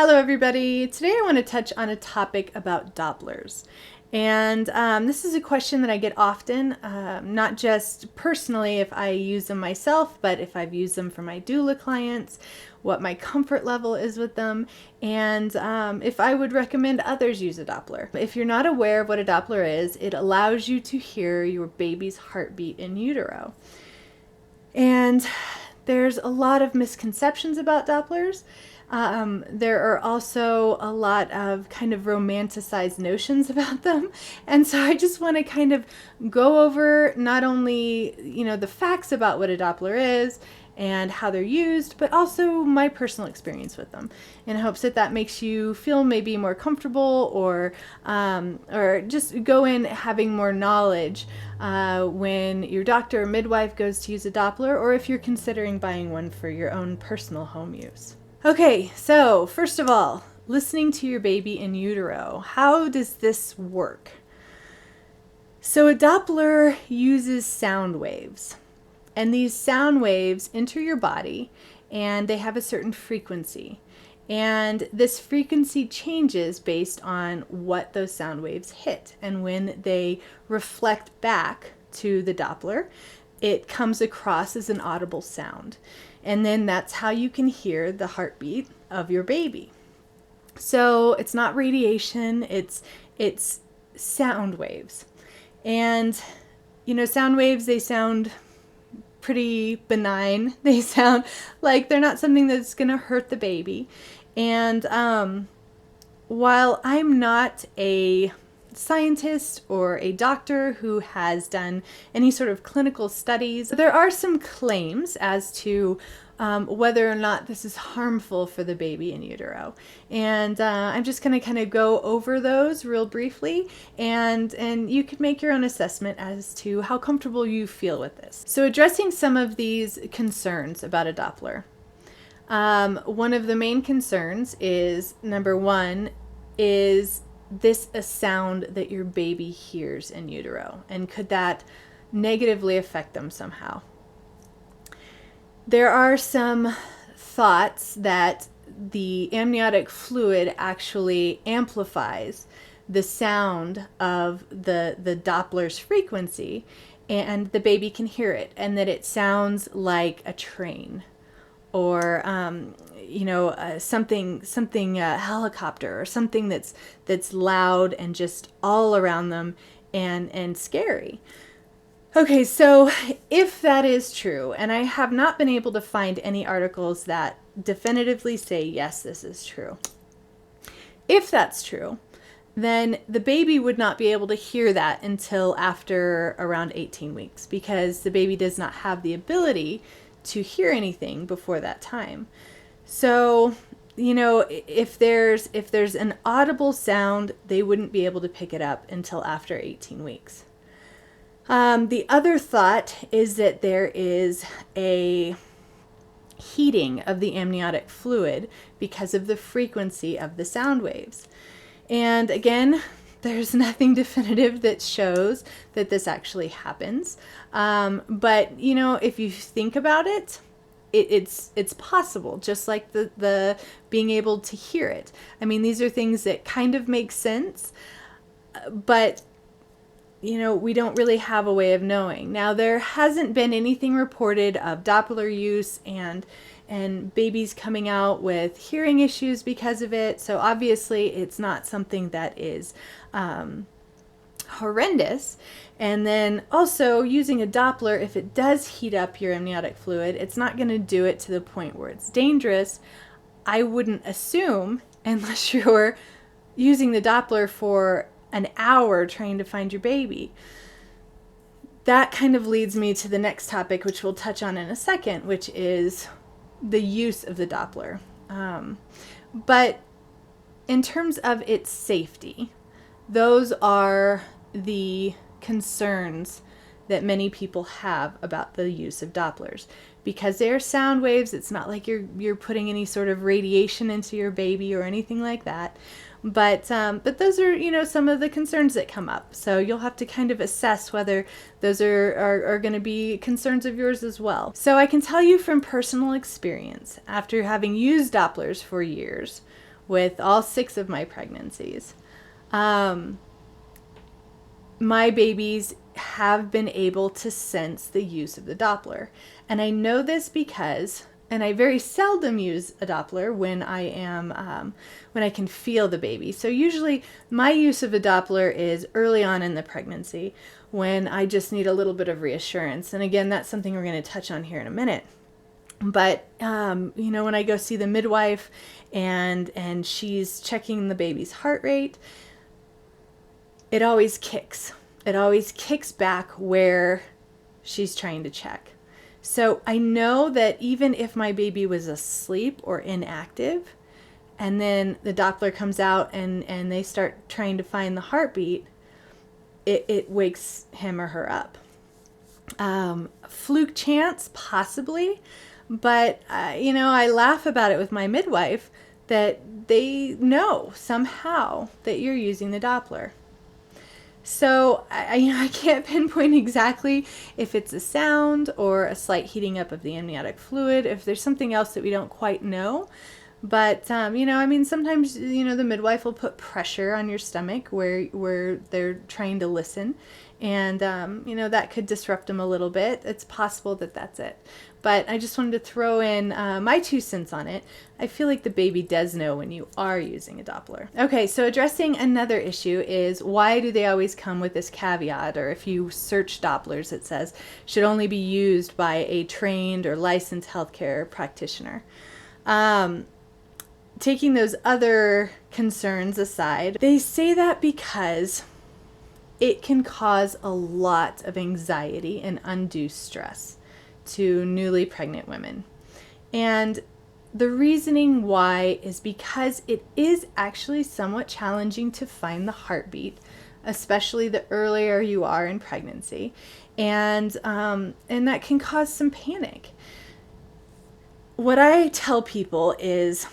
Hello everybody! Today I want to touch on a topic about Dopplers. And this is a question that I get often, not just personally if I use them myself, but if I've used them for my doula clients, what my comfort level is with them, and if I would recommend others use a Doppler. If you're not aware of what a Doppler is, it allows you to hear your baby's heartbeat in utero. And there's a lot of misconceptions about Dopplers. There are also a lot of kind of romanticized notions about them. And so I just want to kind of go over not only, the facts about what a Doppler is and how they're used, but also my personal experience with them, in hopes that that makes you feel maybe more comfortable or just go in having more knowledge when your doctor or midwife goes to use a Doppler, or if you're considering buying one for your own personal home use. Okay, so first of all, listening to your baby in utero. How does this work? So a Doppler uses sound waves, and these sound waves enter your body and they have a certain frequency. And this frequency changes based on what those sound waves hit. And when they reflect back to the Doppler, it comes across as an audible sound. And then that's how you can hear the heartbeat of your baby. So it's not radiation, it's sound waves. And, sound waves, they sound pretty benign. They sound like they're not something that's going to hurt the baby. And while I'm not a scientist or a doctor who has done any sort of clinical studies, there are some claims as to whether or not this is harmful for the baby in utero. And I'm just going to kind of go over those real briefly, and you can make your own assessment as to how comfortable you feel with this. So addressing some of these concerns about a Doppler. One of the main concerns is, number one, is this a sound that your baby hears in utero? And could that negatively affect them somehow? There are some thoughts that the amniotic fluid actually amplifies the sound of the Doppler's frequency, and the baby can hear it, and that it sounds like a train, or something helicopter, or something that's loud and just all around them and scary. Okay, so if that is true, and I have not been able to find any articles that definitively say yes, this is true. If that's true, then the baby would not be able to hear that until after around 18 weeks, because the baby does not have the ability to hear anything before that time. So, if there's an audible sound, they wouldn't be able to pick it up until after 18 weeks. The other thought is that there is a heating of the amniotic fluid because of the frequency of the sound waves. And again, there's nothing definitive that shows that this actually happens. But, if you think about it, it's possible, just like the being able to hear it. I mean, these are things that kind of make sense, but we don't really have a way of knowing. Now, there hasn't been anything reported of Doppler use and babies coming out with hearing issues because of it. So obviously it's not something that is horrendous. And then also using a Doppler, if it does heat up your amniotic fluid, it's not going to do it to the point where it's dangerous. I wouldn't assume, unless you're using the Doppler for an hour trying to find your baby. That kind of leads me to the next topic, which we'll touch on in a second, which is the use of the Doppler. But in terms of its safety, those are the concerns that many people have about the use of Dopplers. Because they are sound waves, it's not like you're putting any sort of radiation into your baby or anything like that. But those are, some of the concerns that come up. So you'll have to kind of assess whether those are going to be concerns of yours as well. So I can tell you from personal experience, after having used Dopplers for years, with all 6 of my pregnancies. My babies have been able to sense the use of the Doppler. And I know this because, and I very seldom use a Doppler when I can feel the baby. So usually my use of a Doppler is early on in the pregnancy when I just need a little bit of reassurance. And again, that's something we're going to touch on here in a minute. But, when I go see the midwife and she's checking the baby's heart rate, it always kicks. It always kicks back where she's trying to check. So I know that even if my baby was asleep or inactive, and then the Doppler comes out and they start trying to find the heartbeat, it wakes him or her up. Fluke chance, possibly, but I laugh about it with my midwife that they know somehow that you're using the Doppler. So I can't pinpoint exactly if it's a sound or a slight heating up of the amniotic fluid, if there's something else that we don't quite know. But, sometimes, the midwife will put pressure on your stomach where they're trying to listen. And, that could disrupt them a little bit. It's possible that that's it. But I just wanted to throw in my 2 cents on it. I feel like the baby does know when you are using a Doppler. Okay, so addressing another issue is, why do they always come with this caveat? Or if you search Dopplers, it says, should only be used by a trained or licensed healthcare practitioner. Taking those other concerns aside, they say that because it can cause a lot of anxiety and undue stress to newly pregnant women. And the reasoning why is because it is actually somewhat challenging to find the heartbeat, especially the earlier you are in pregnancy, and that can cause some panic. What I tell people is,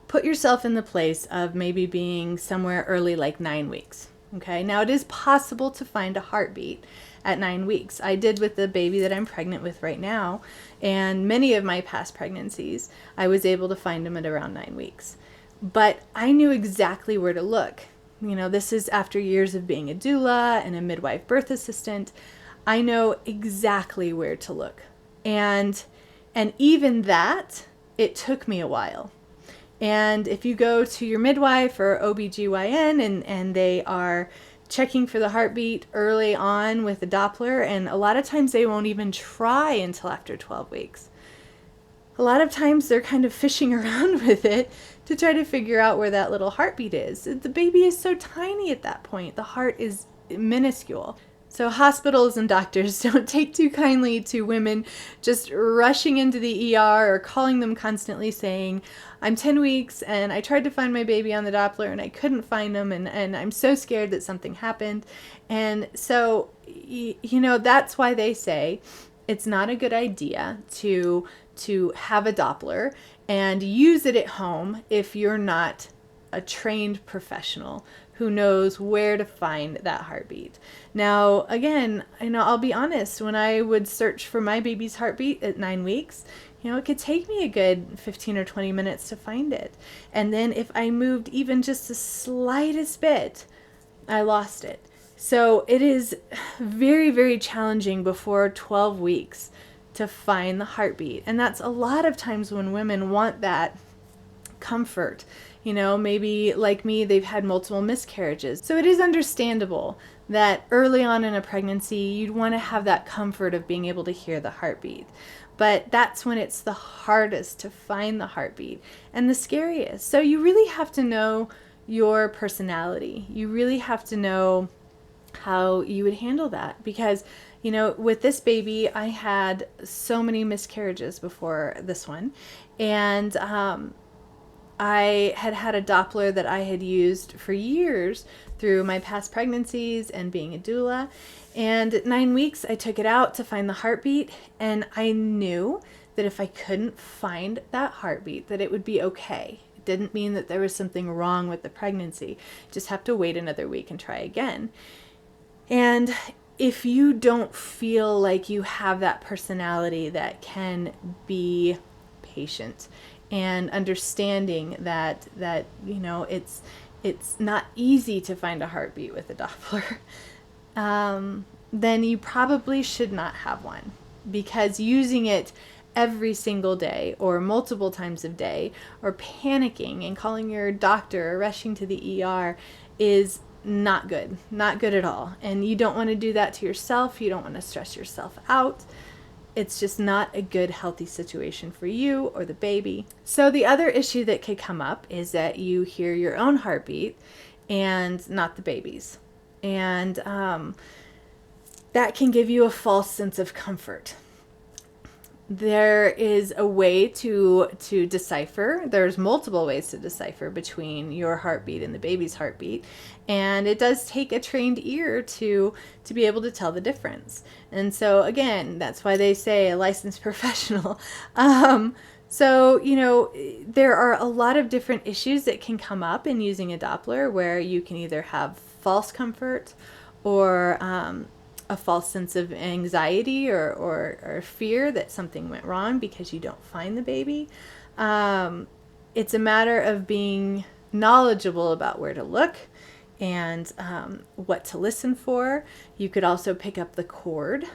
put yourself in the place of maybe being somewhere early, like 9 weeks. Okay, now it is possible to find a heartbeat at 9 weeks. I did with the baby that I'm pregnant with right now, and many of my past pregnancies, I was able to find them at around 9 weeks. But I knew exactly where to look. This is after years of being a doula and a midwife birth assistant. I know exactly where to look. And even that, it took me a while. And if you go to your midwife or OBGYN and they are checking for the heartbeat early on with the Doppler, and a lot of times they won't even try until after 12 weeks. A lot of times they're kind of fishing around with it to try to figure out where that little heartbeat is. The baby is so tiny at that point. The heart is minuscule. So hospitals and doctors don't take too kindly to women just rushing into the ER or calling them constantly saying, I'm 10 weeks and I tried to find my baby on the Doppler and I couldn't find him, and I'm so scared that something happened. And so, that's why they say it's not a good idea to have a Doppler and use it at home if you're not a trained professional who knows where to find that heartbeat. Now, again, I'll be honest, when I would search for my baby's heartbeat at 9 weeks, it could take me a good 15 or 20 minutes to find it. And then if I moved even just the slightest bit, I lost it. So it is very, very challenging before 12 weeks to find the heartbeat. And that's a lot of times when women want that comfort. Maybe like me, they've had multiple miscarriages. So it is understandable that early on in a pregnancy, you'd want to have that comfort of being able to hear the heartbeat. But that's when it's the hardest to find the heartbeat and the scariest. So you really have to know your personality. You really have to know how you would handle that, because with this baby, I had so many miscarriages before this one, and I had a Doppler that I had used for years through my past pregnancies and being a doula. And at 9 weeks, I took it out to find the heartbeat, and I knew that if I couldn't find that heartbeat, that it would be okay. It didn't mean that there was something wrong with the pregnancy. Just have to wait another week and try again. And if you don't feel like you have that personality that can be patient and understanding that it's not easy to find a heartbeat with a Doppler, then you probably should not have one, because using it every single day or multiple times a day, or panicking and calling your doctor or rushing to the ER, is not good at all. And you don't want to do that to yourself. You don't want to stress yourself out. It's just not a good, healthy situation for you or the baby. So the other issue that could come up is that you hear your own heartbeat and not the baby's. And that can give you a false sense of comfort. There is a way to decipher. There's multiple ways to decipher between your heartbeat and the baby's heartbeat. And it does take a trained ear to be able to tell the difference. And so again, that's why they say a licensed professional. So, there are a lot of different issues that can come up in using a Doppler, where you can either have false comfort or a false sense of anxiety or fear that something went wrong because you don't find the baby. It's a matter of being knowledgeable about where to look and what to listen for. You could also pick up the cord,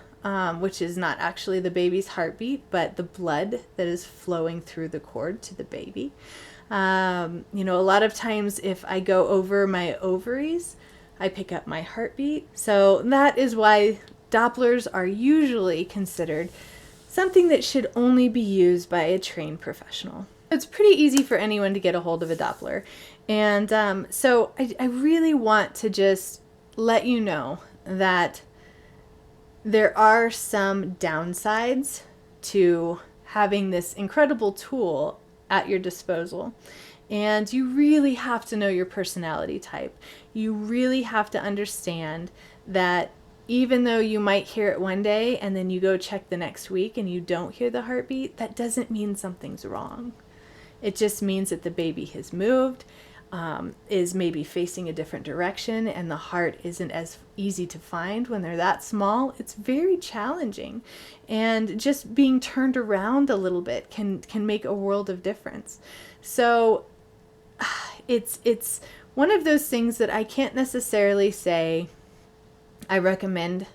which is not actually the baby's heartbeat, but the blood that is flowing through the cord to the baby. A lot of times if I go over my ovaries, I pick up my heartbeat. So that is why Dopplers are usually considered something that should only be used by a trained professional. It's pretty easy for anyone to get a hold of a Doppler. And so I really want to just let you know that there are some downsides to having this incredible tool at your disposal. And you really have to know your personality type. You really have to understand that even though you might hear it one day and then you go check the next week and you don't hear the heartbeat, that doesn't mean something's wrong. It just means that the baby has moved, is maybe facing a different direction, and the heart isn't as easy to find when they're that small. It's very challenging. And just being turned around a little bit can make a world of difference. So it's one of those things that I can't necessarily say I recommend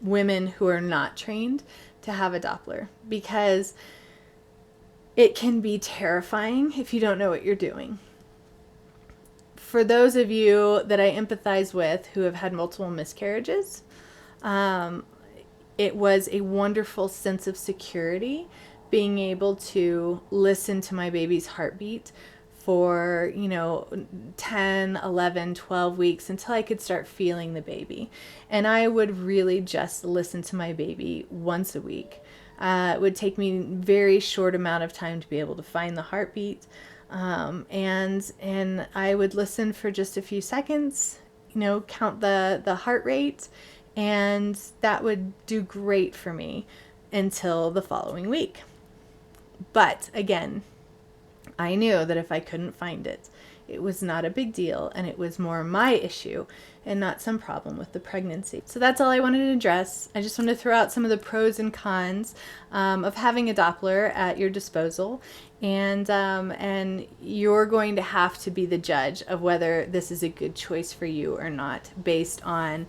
women who are not trained to have a Doppler, because it can be terrifying if you don't know what you're doing. For those of you that I empathize with who have had multiple miscarriages, it was a wonderful sense of security being able to listen to my baby's heartbeat for 10, 11, 12 weeks until I could start feeling the baby. And I would really just listen to my baby once a week. It would take me a very short amount of time to be able to find the heartbeat, and I would listen for just a few seconds, count the heart rate, and that would do great for me until the following week. But again, I knew that if I couldn't find it, it was not a big deal, and it was more my issue and not some problem with the pregnancy. So that's all I wanted to address. I just want to throw out some of the pros and cons of having a Doppler at your disposal, and you're going to have to be the judge of whether this is a good choice for you or not, based on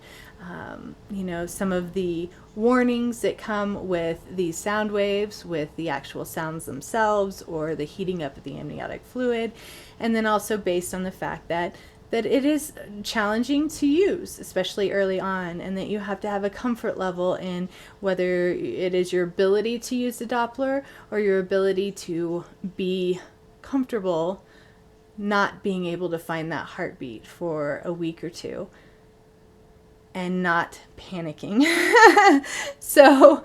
some of the warnings that come with these sound waves, with the actual sounds themselves, or the heating up of the amniotic fluid, and then also based on the fact that it is challenging to use, especially early on, and that you have to have a comfort level in whether it is your ability to use the Doppler or your ability to be comfortable not being able to find that heartbeat for a week or two and not panicking. So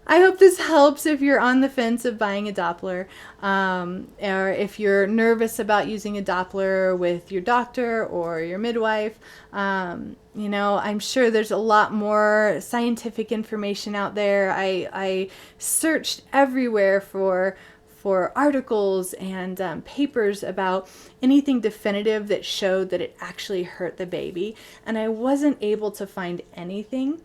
I hope this helps if you're on the fence of buying a Doppler, or if you're nervous about using a Doppler with your doctor or your midwife. I'm sure there's a lot more scientific information out there. I searched everywhere for articles and papers about anything definitive that showed that it actually hurt the baby, and I wasn't able to find anything.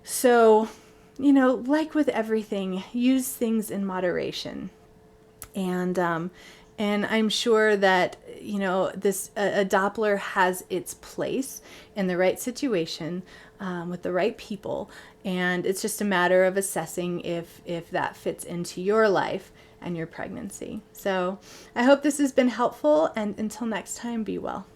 So like with everything, use things in moderation. And I'm sure that, you know, this a Doppler has its place in the right situation, with the right people, and it's just a matter of assessing if that fits into your life and your pregnancy. So I hope this has been helpful, and until next time, be well.